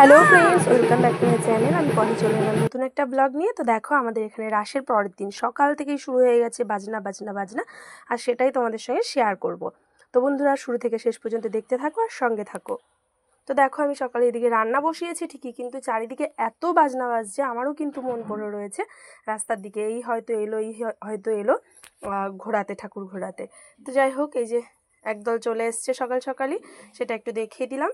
Hello friends, welcome back to my channel. আমি পরে চলে এলাম নতুন একটা ব্লগ নিয়ে। তো দেখো, আমাদের এখানে রাসের পরের দিন সকাল থেকেই শুরু হয়ে গেছে বাজনা বাজনা বাজনা, আর সেটাই তোমাদের সঙ্গে শেয়ার করব। তো বন্ধুরা, শুরু থেকে শেষ পর্যন্ত দেখতে থাকো আর সঙ্গে থাকো। তো দেখো, আমি সকালে এদিকে রান্না বসিয়েছি ঠিকই, কিন্তু চারিদিকে এত বাজনা বাজছে, আমারও কিন্তু মন পড়ে রয়েছে রাস্তার দিকে। এই হয়তো এলো ঘোরাতে, ঠাকুর ঘোরাতে। তো যাই হোক, এই যে একদল চলে এসছে সকাল সকালই, সেটা একটু দেখিয়ে দিলাম।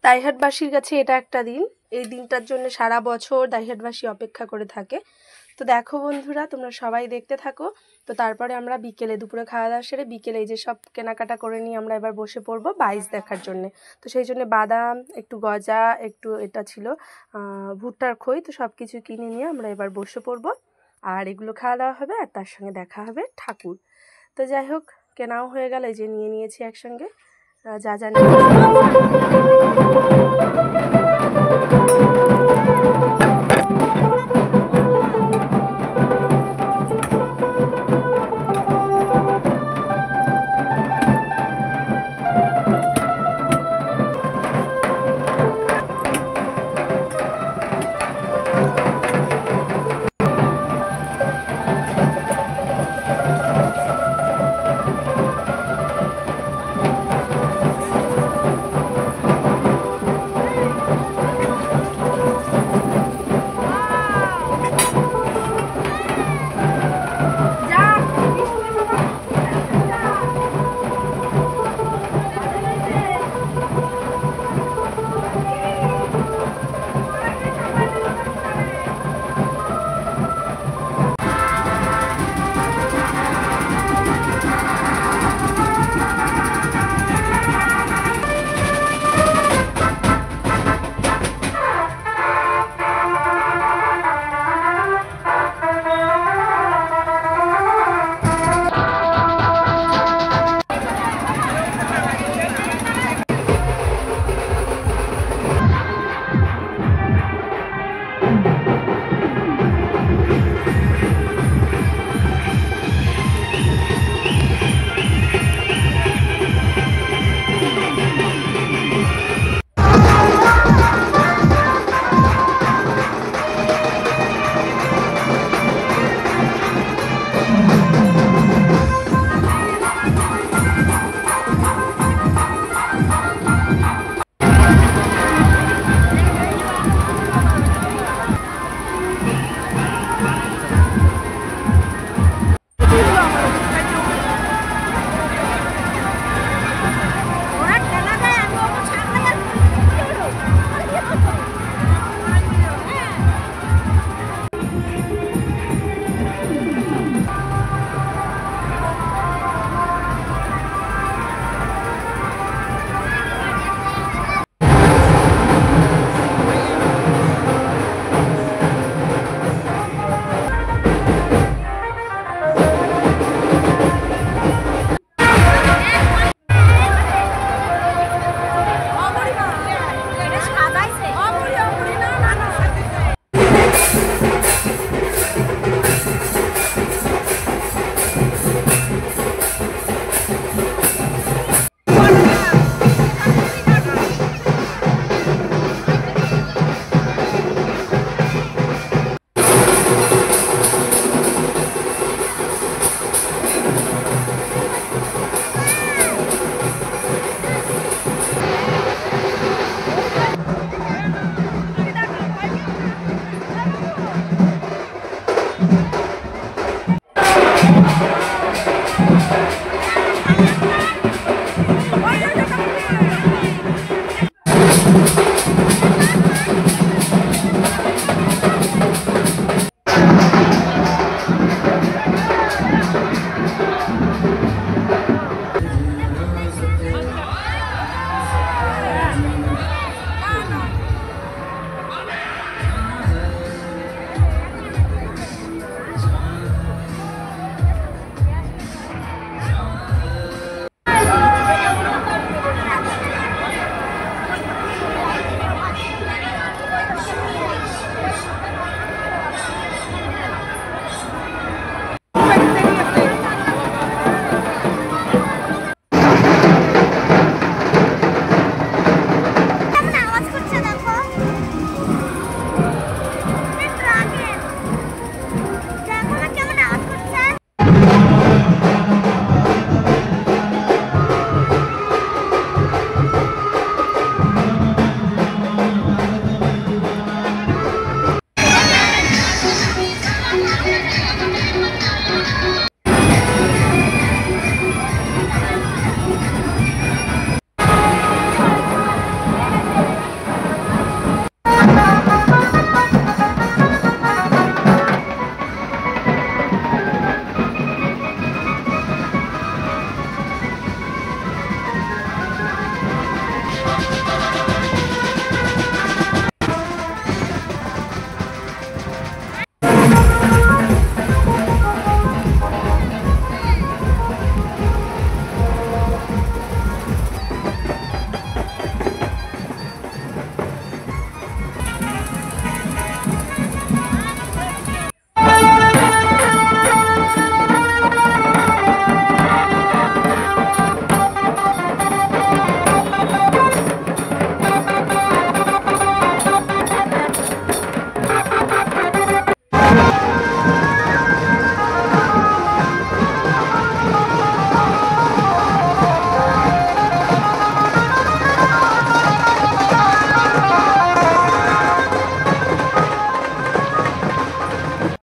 দাইহাটবাসীর কাছে এটা একটা দিন, এই দিনটার জন্য সারা বছর দাইহাটবাসী অপেক্ষা করে থাকে। তো দেখো বন্ধুরা, তোমরা সবাই দেখতে থাকো। তো তারপরে আমরা বিকেলে, দুপুরে খাওয়া দাওয়া সেরে বিকেলে এই যে সব কেনাকাটা করে নিয়ে আমরা এবার বসে পড়বো বাইচ দেখার জন্য। তো সেই জন্য বাদাম, একটু গজা, একটু এটা ছিল ভুট্টার খই, তো সব কিছু কিনে নিয়ে আমরা এবার বসে পড়বো। আর এগুলো খাওয়া দাওয়া হবে, আর তার সঙ্গে দেখা হবে ঠাকুর। তো যাই হোক, কেনাও হয়ে গেল, এই যে নিয়ে নিয়েছি একসঙ্গে যা যা নিয়েছি।